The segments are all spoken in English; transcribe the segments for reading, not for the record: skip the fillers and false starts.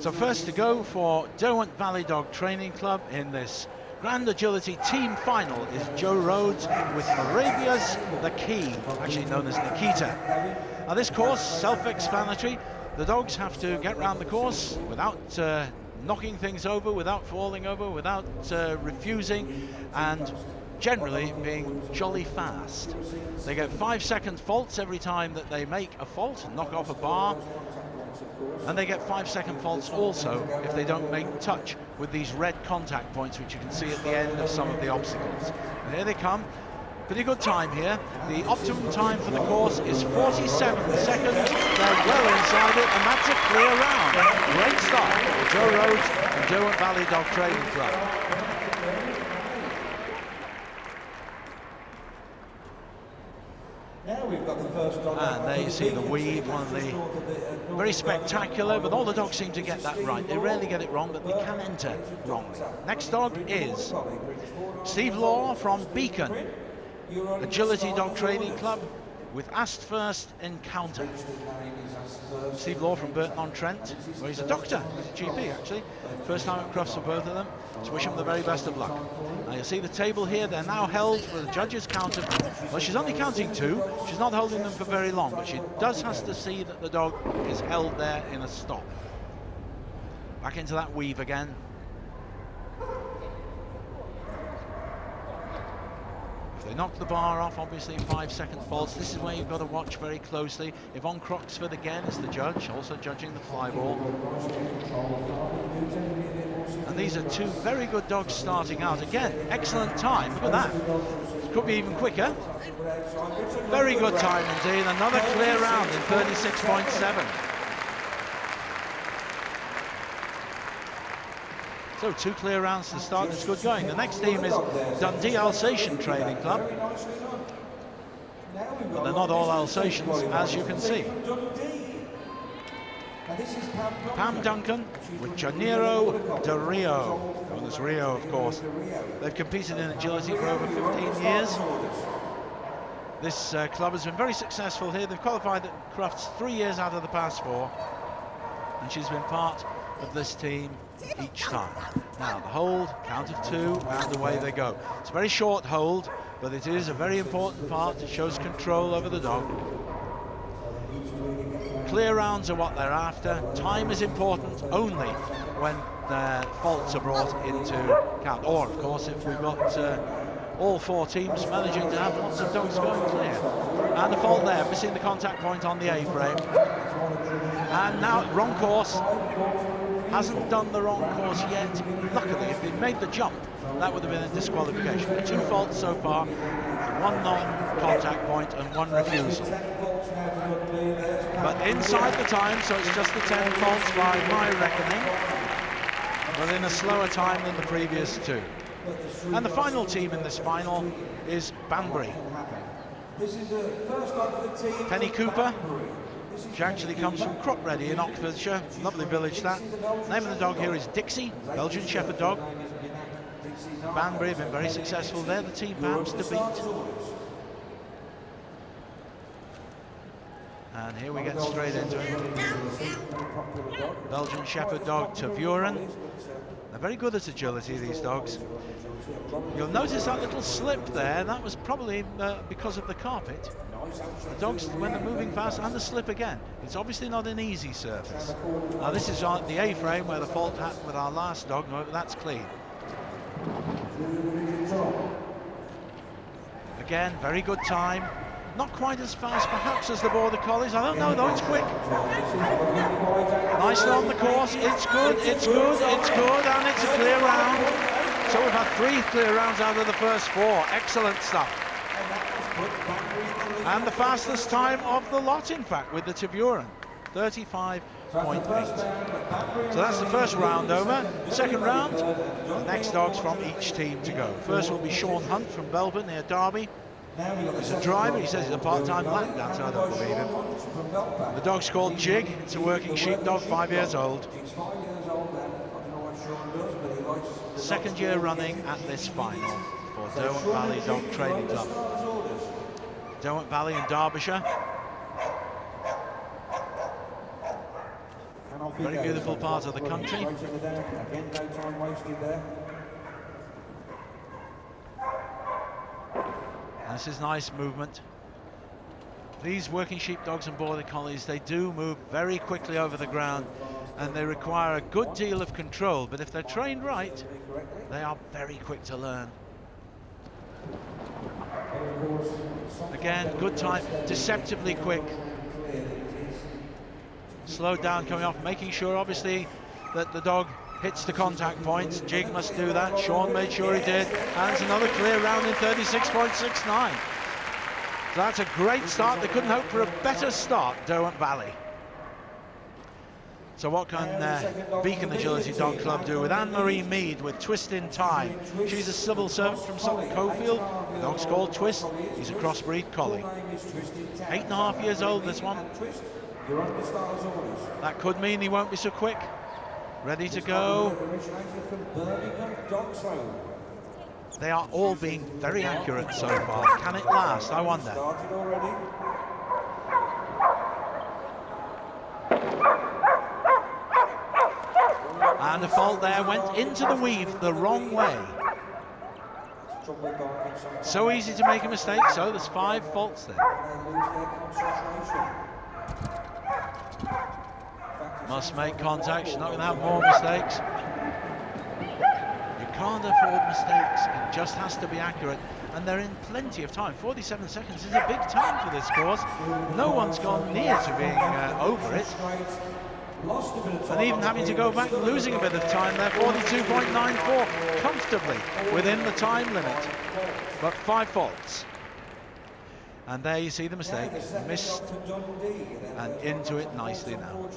So first to go for Derwent Valley Dog Training Club in this Grand Agility Team Final is Joe Rhodes with Moravia's The Key, actually known as Nikita. Now this course, self-explanatory. The dogs have to get round the course without knocking things over, without falling over, without refusing, and generally being jolly fast. They get 5-second faults every time that they make a fault, knock off a bar, and they get 5-second faults also if they don't make touch with these red contact points, which you can see at the end of some of the obstacles. And here they come. Pretty good time here. The optimum time for the course is 47 seconds. They're well inside it, and that's a clear round. Great start for Joe Rhodes and Derwent Valley Dog Training Club. Now we've got the first dog. And there you see the weave, one of the very spectacular, but all the dogs seem to get that right. They rarely get it wrong, but they can enter wrongly. Next dog is Steve Law from Beacon Agility Dog Training Club with Asked First Encounter. Steve Law from Burton-on-Trent, where he's a doctor, he's a GP actually. First time at Crufts for both of them. So wish him the very best of luck. Now you see the table here, they're now held for the judges' count of, well, she's only counting 2, she's not holding them for very long, but she does have to see that the dog is held there in a stop. Back into that weave again. If they knock the bar off, obviously 5-second faults. This is where you've got to watch very closely. Yvonne Croxford again is the judge, also judging the fly ball. And these are 2 very good dogs starting out. Again, excellent time, look at that. Could be even quicker. Very good time indeed, another clear round in 36.7. So 2 clear rounds to start, it's good going. The next team is Dundee Alsatian Training Club. But they're not all Alsatians, as you can see. Pam Duncan with Janiro de Rio, known as Rio, of course. They've competed in agility for over 15 years. This club has been very successful here. They've qualified at Crufts 3 years out of the past 4. And she's been part of this team each time. Now the hold, count of 2, and away they go. It's a very short hold, but it is a very important part. It shows control over the dog. Clear rounds are what they're after. Time is important only when the faults are brought into count. Or, of course, if we've got all 4 teams managing to have lots of dogs going clear. And a fault there, missing the contact point on the A-frame. And now, wrong course. Hasn't done the wrong course yet. Luckily, if he'd made the jump, that would have been a disqualification. 2 faults so far, 1 non-contact point and 1 refusal. But inside the time, so it's just the 10 faults by my reckoning, but in a slower time than the previous 2. And the final team in this final is Bambury. Penny Cooper. She actually comes from Cropreddy in Oxfordshire, lovely village that. Name of the dog here is Dixie, Belgian Shepherd dog. Banbury have been very successful. They're the team perhaps to beat. And here we get straight into it. Belgian Shepherd dog Tavuren. They're very good at agility, these dogs. You'll notice that little slip there, that was probably because of the carpet. The dogs, when they're moving fast, and the slip again. It's obviously not an easy surface. Now this is on the A-frame where the fault happened with our last dog. No, that's clean. Again, very good time. Not quite as fast perhaps as the Border Collies. I don't know though, it's quick. Nicely on the course. It's good, it's good, it's good, and it's a clear round. So we've had 3 clear rounds out of the first 4. Excellent stuff. And the fastest time of the lot, in fact, with the Tavuren, 35.8. So that's the first round over. Second round, the next dogs from each team to go. First will be Sean Hunt from Belbin near Derby. He's a driver, he says he's a part-time lap dancer, I don't believe him. The dog's called Jig, it's a working sheepdog, 5 years old. 2nd year running at this final for Derwent Valley Dog Training Club. Derwent Valley in Derbyshire. Very beautiful part of the country. Again, no time wasted there. This is nice movement. These working sheepdogs and border collies, they do move very quickly over the ground, and they require a good deal of control, but if they're trained right, they are very quick to learn. Again, good time, deceptively quick. Slowed down coming off, making sure obviously that the dog hits the contact points. Jig must do that. Sean made sure he did. And it's another clear round in 36.69. So that's a great start. They couldn't hope for a better start, Derwent Valley. So what can Beacon Agility Dog Club do with Anne-Marie Mead with Twist in Time? She's a civil servant from Sutton Cofield. The dog's called Twist. He's a crossbreed collie. 8.5 years old, this one. That could mean he won't be so quick. Ready to go. They are all being very accurate so far. Can it last? I wonder. And a fault there, went into the weave the wrong way. So easy to make a mistake, so there's 5 faults there. Must make contact, she's not going to have more mistakes. You can't afford mistakes, it just has to be accurate. And they're in plenty of time. 47 seconds is a big time for this course. No one's gone near to being over it. And even having to go back and losing a bit of time there, 42.94, comfortably within the time limit. But 5 faults. And there you see the mistake, missed and into it nicely now.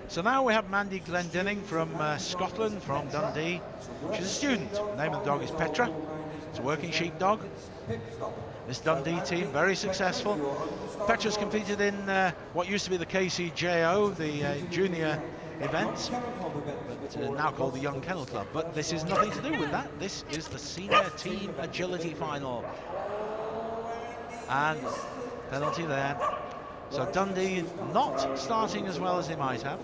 So now we have Mandy Glendenning from Scotland, from Dundee. She's a student. The name of the dog is Petra. It's a working sheepdog. This Dundee team, very successful. Petra's competed in what used to be the KCJO, the junior events, but now called the Young Kennel Club. But this is nothing to do with that. This is the senior team agility final. And penalty there. So Dundee not starting as well as they might have.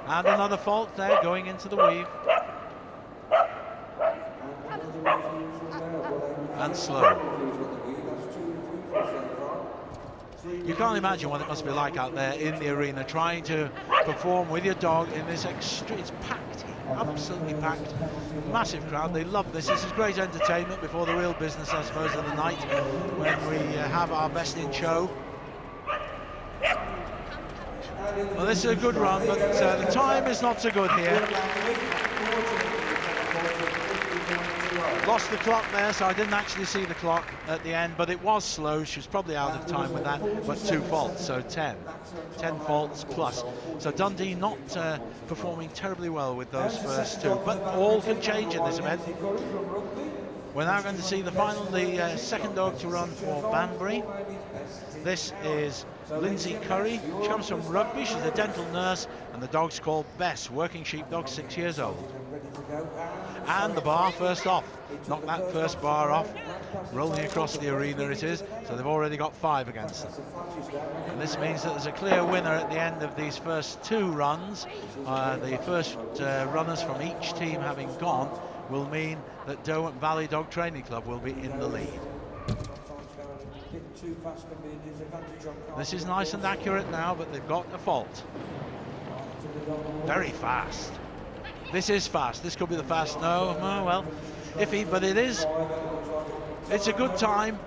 And another fault there going into the weave. And slow. You can't imagine what it must be like out there in the arena trying to perform with your dog in this extreme. It's packed here, absolutely packed. Massive crowd, they love this. This is great entertainment before the real business, I suppose, of the night when we have our best in show. Well, this is a good run, but the time is not so good here. Lost the clock there, so I didn't actually see the clock at the end, but it was slow. She was probably out of time with that, but 2 faults, so 10 faults plus. So Dundee not performing terribly well with those first 2, but all can change in this event. We're now going to see the final, the second dog to run for Bambury. This is Lindsay Curry. She comes from Rugby, she's a dental nurse, and the dog's called Bess, working sheepdog, 6 years old. And the bar first off. Knock that first bar off. Rolling across the arena it is, so they've already got 5 against them. And this means that there's a clear winner at the end of these first 2 runs. The first runners from each team having gone will mean that Derwent Valley Dog Training Club will be in the lead. This is nice and accurate now, but they've got a fault. Very fast. This is fast. This could be the fast. No, oh, well, iffy, but it is. It's a good time.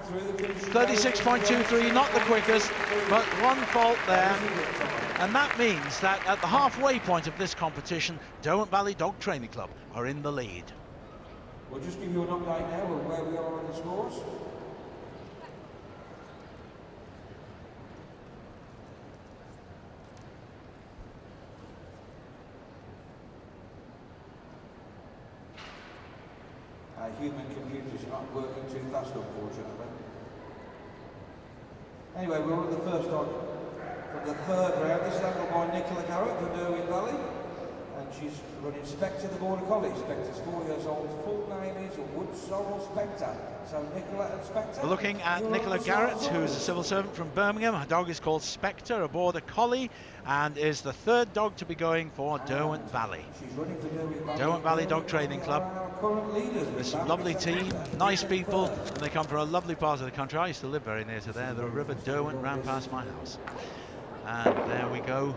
36.23, not the quickest, but 1 fault there. And that means that at the halfway point of this competition, Derwent Valley Dog Training Club are in the lead. We'll just give you an update now of where we are on the scores. Human computers are not working too fast, unfortunately. Anyway, we're on the first dog from the 3rd round. This is handled by Nicola Garrett from Derwent Valley. And she's running Spectre the Border Collie. Spectre's 4 years old. Full name is Wood Sorrel Spectre. So Nicola and Spectre. We're looking at Nicola Garrett, who's a civil servant from Birmingham. Her dog is called Spectre, a Border Collie, and is the third dog to be going for Derwent Valley. She's running for Derwent Valley Dog Training Club. This lovely team, nice people, and they come from a lovely part of the country. I used to live very near to there. The River Derwent ran past my house. And there we go.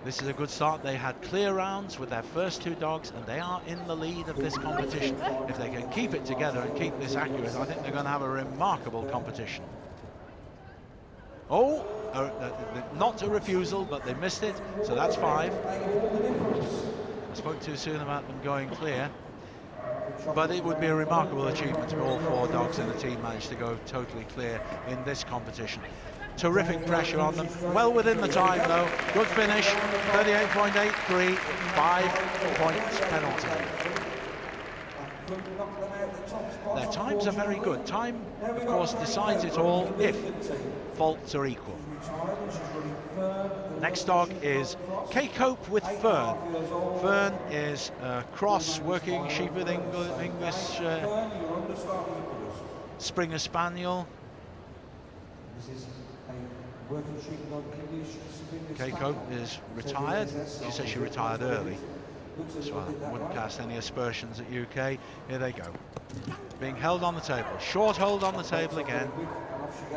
This is a good start. They had clear rounds with their first two dogs, and they are in the lead of this competition. If they can keep it together and keep this accurate, I think they're going to have a remarkable competition. Oh, not a refusal, but they missed it, so that's 5. I spoke too soon about them going clear, but it would be a remarkable achievement if all 4 dogs in the team managed to go totally clear in this competition. Terrific pressure on them, well within the time though. Good finish, 38.83, 5 points penalty. Their times are very good. Time, of course, decides it all if faults are equal. Next dog is K-Cope with Fern. Fern is a cross working sheep with English Springer Spaniel. K-Cope is retired. She says she retired early, so I wouldn't cast any aspersions at UK. Here they go. Being held on the table. Short hold on the table again.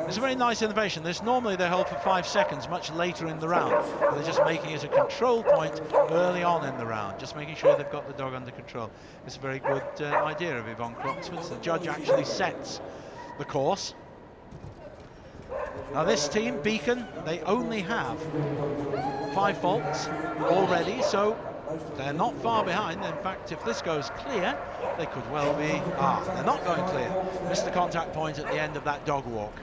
It's a very nice innovation. Normally they hold for 5 seconds much later in the round. But they're just making it a control point early on in the round, just making sure they've got the dog under control. It's a very good idea of Yvonne Crufts. The judge actually sets the course. Now this team, Beacon, they only have 5 faults already, so they're not far behind. In fact, if this goes clear, they could well be... they're not going clear. Missed the contact point at the end of that dog walk.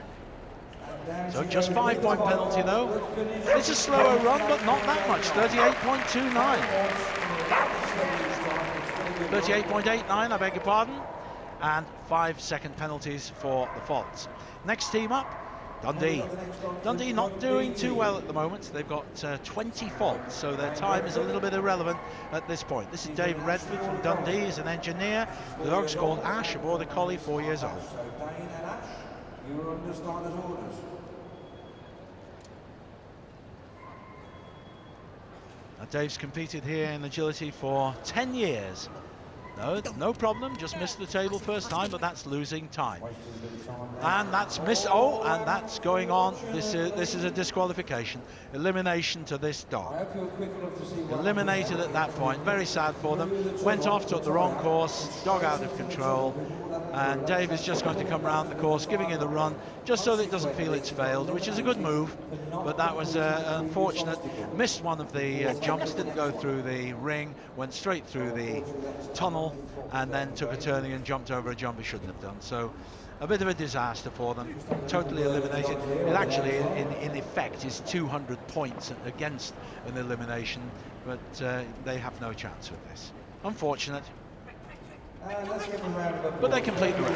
So just 5-point penalty though. It's a slower run, but not that much. 38.29. 38.89, I beg your pardon. And 5-second penalties for the faults. Next team up, Dundee. Dundee not doing too well at the moment. They've got 20 faults, so their time is a little bit irrelevant at this point. This is David Redfield from Dundee. He's an engineer. The dog's called Ash, a Border Collie, 4 years old. So Dane and Ash, you are under starters' orders. Now Dave's competed here in agility for 10 years. No problem, just missed the table first time, but that's losing time. And that's and that's going on. This is a disqualification. Elimination to this dog. Eliminated at that point, very sad for them. Went off, took the wrong course, dog out of control. And Dave is just going to come around the course, giving it a run, just so that it doesn't feel it's failed, which is a good move. But that was unfortunate. Missed one of the jumps, didn't go through the ring, went straight through the tunnel, and then took a turning and jumped over a jump he shouldn't have done. So a bit of a disaster for them, totally eliminated. It actually in effect is 200 points against an elimination, but they have no chance with this. Unfortunate, but they complete the round.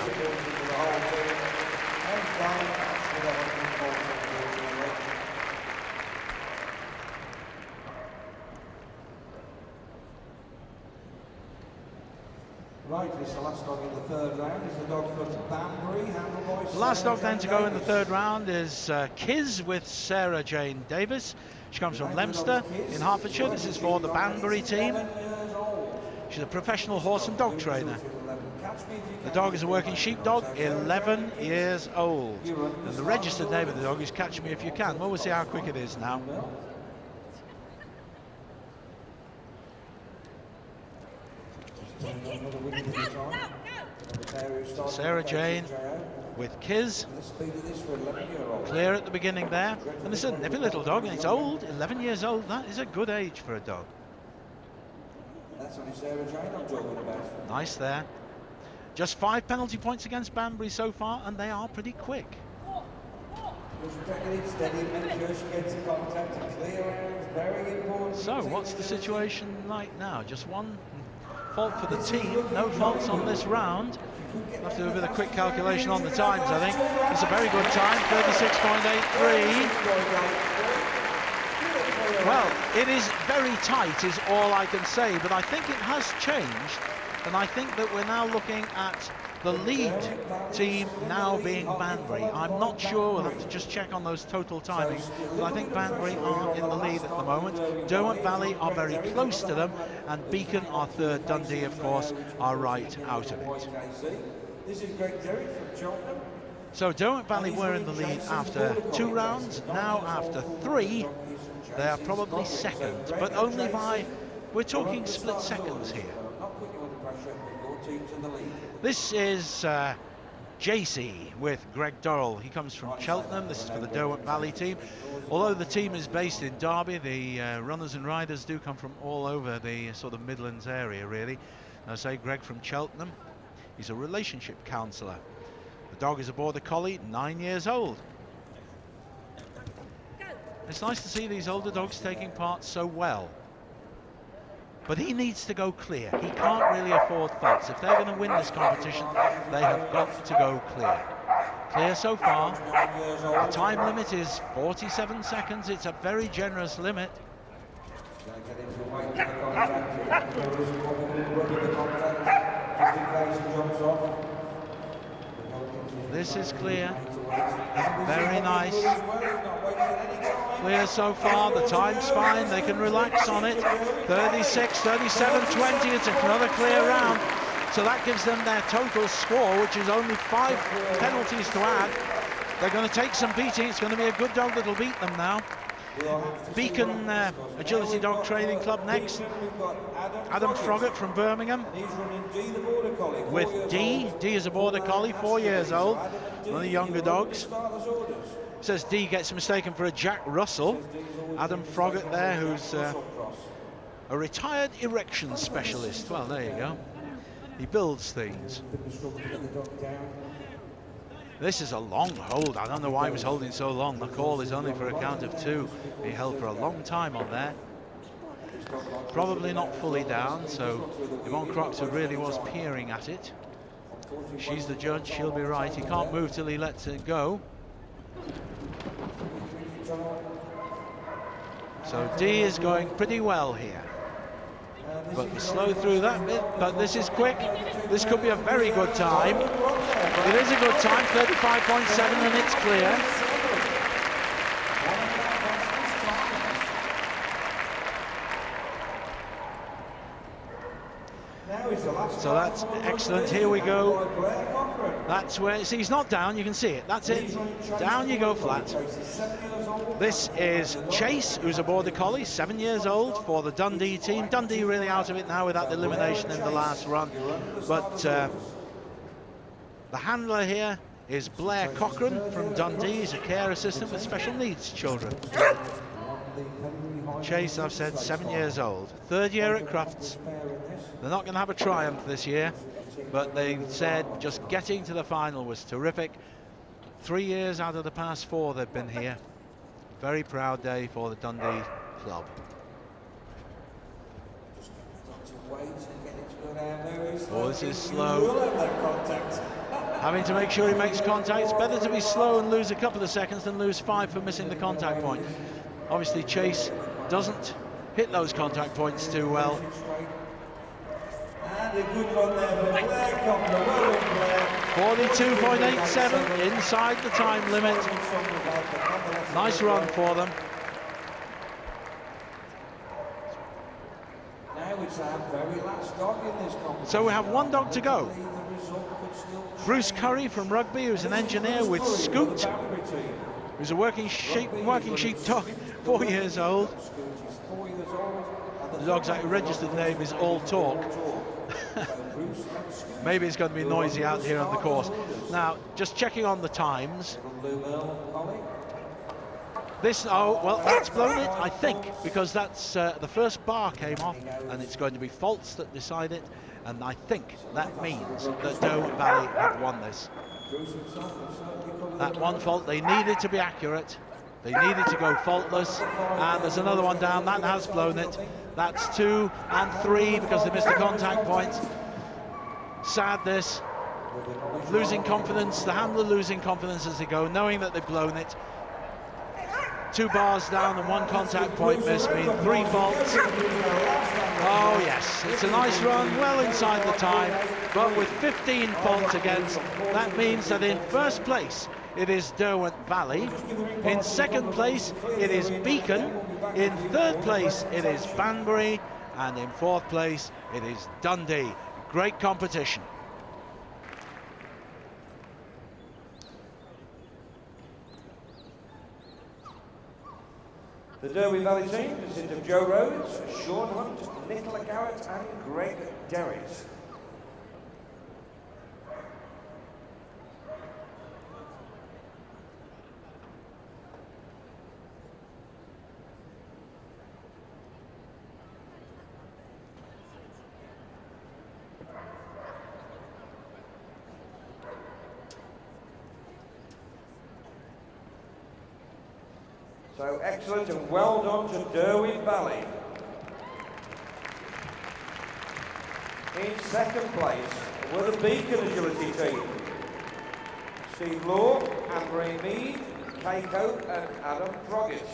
Right, this is the last dog in the third round. Is the dog from Bambury, handled by The last dog then to go in the third round is Kiz with Sarah Jane Davis. She comes from Leominster in Hertfordshire. This is for the Bambury team. She's a professional horse and dog trainer. The dog is a working sheepdog, 11 years old. And the registered name of the dog is Catch Me If You Can. Well, we'll see how quick it is now. Sarah Jane with Kiz. Clear at the beginning there. And this is a nippy little dog, and it's old, 11 years old. That is a good age for a dog. That's only Sarah Jane I'm talking about. Nice there. Just 5 penalty points against Bambury so far, and they are pretty quick. So what's the situation like now? Just 1 fault for the team, no faults on this round. I'll have to do a bit of quick calculation on the times, I think. It's a very good time, 36.83. Well, it is very tight is all I can say, but I think it has changed, and I think that we're now looking at the lead team now being Bambury. I'm not sure, we'll have to just check on those total timings, but I think Bambury are in the lead at the moment. Derwent Valley are very close to them, and Beacon, our third, Dundee, of course, are right out of it. This is Greg Doral from Cheltenham. So Derwent Valley were in the lead after 2 rounds. Now after 3, they are probably second, but only by, we're talking split seconds here. This is JC with Greg Doral. He comes from Cheltenham. This is for the Derwent Valley team. Although the team is based in Derby, the runners and riders do come from all over the sort of Midlands area, really. I say Greg from Cheltenham. He's a relationship counsellor. The dog is a border collie, 9 years old. It's nice to see these older dogs taking part so well. But he needs to go clear. He can't really afford faults. If they're going to win this competition, they have got to go clear. Clear so far. The time limit is 47 seconds. It's a very generous limit. This is clear. Very nice. Clear so far, the time's fine, they can relax on it. 36, 37, 20, it's another clear round. So that gives them their total score, which is only 5 penalties to add. They're going to take some beating. It's going to be a good dog that'll beat them now. Beacon Agility Dog Training Club next. Adam Froggatt from Birmingham with D. D is a border collie, 4 years old, one of the younger dogs. Says D gets mistaken for a Jack Russell. Adam Froggatt there, who's a retired erection specialist. Well, there you go. He builds things. This is a long hold. I don't know why he was holding so long. The call is only for a count of 2. He held for a long time on there. Probably not fully down, so Yvonne Crufts, who really was peering at it. She's the judge, she'll be right. He can't move till he lets it go. So D is going pretty well here. But we slow through that bit, but this is quick. This could be a very good time. It is a good time, 35.7, and it's clear. So that's excellent. Here we go. That's where, see, he's not down, you can see it. That's it. Down you go flat. This is Chase, who's a border collie, 7 years old, for the Dundee team. Dundee really out of it now with that elimination in the last run. But the handler here is Blair Cochran from Dundee. He's a care assistant with special needs children. Chase, I've said, 7 years old. 3rd year at Crufts. They're not going to have a triumph this year, but they said just getting to the final was terrific. 3 years out of the past 4 they've been here. Very proud day for the Dundee club. Oh, this is slow. Having to make sure he makes contact. It's better to be slow and lose a couple of seconds than lose 5 for missing the contact point. Obviously Chase doesn't hit those contact points too well. And a good run there for Blair Cochran. Well done, Blair. 42.87 inside the time limit. Nice run for them. Now it's our very last dog in this competition. So we have 1 dog to go. Bruce Curry from Rugby, who's an engineer with Scoot, who's a working sheep dog, 4 years old. The dog's registered name is All Talk. Maybe it's going to be noisy out here on the course. Now, just checking on the times. This, oh, well, that's blown it, I think, because that's the first bar came off, and it's going to be faults that decide it, and I think that means that Derwent Valley have won this. That 1 fault, they needed to be accurate. They needed to go faultless, and there's another one down. That has blown it. That's 2 and 3 because they missed the contact points. Sad this. Losing confidence, the handler losing confidence as they go, knowing that they've blown it. 2 bars down and 1 contact point miss mean 3 faults. Oh yes, it's a nice run, well inside the time, but with 15 faults against, that means that in first place it is Derwent Valley, in second place it is Beacon, in third place it is Bambury, and in fourth place it is Dundee. Great competition. The Derwent Valley team consists of Joe Rhodes, Sean Hunt, Nicola Garrett and Greg Doral. So excellent and well done to Derwent Valley. In second place were the Beacon Agility team. Steve Law, Anne-Marie Mead, Kay Cope and Adam Throggett.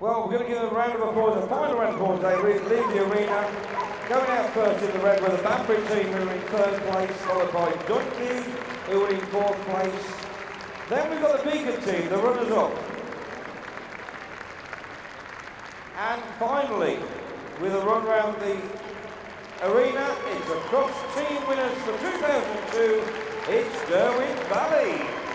Well, we're going to give them a round of applause, a final round of applause. They leave the arena. Going out first in the red were the Bambury team, who were in third place, followed by Dundee, who were in fourth place. Then we've got the Beacon team, the runners-up. And finally, with a run round the arena, it's the Crufts team winners for 2002. It's Derwent Valley.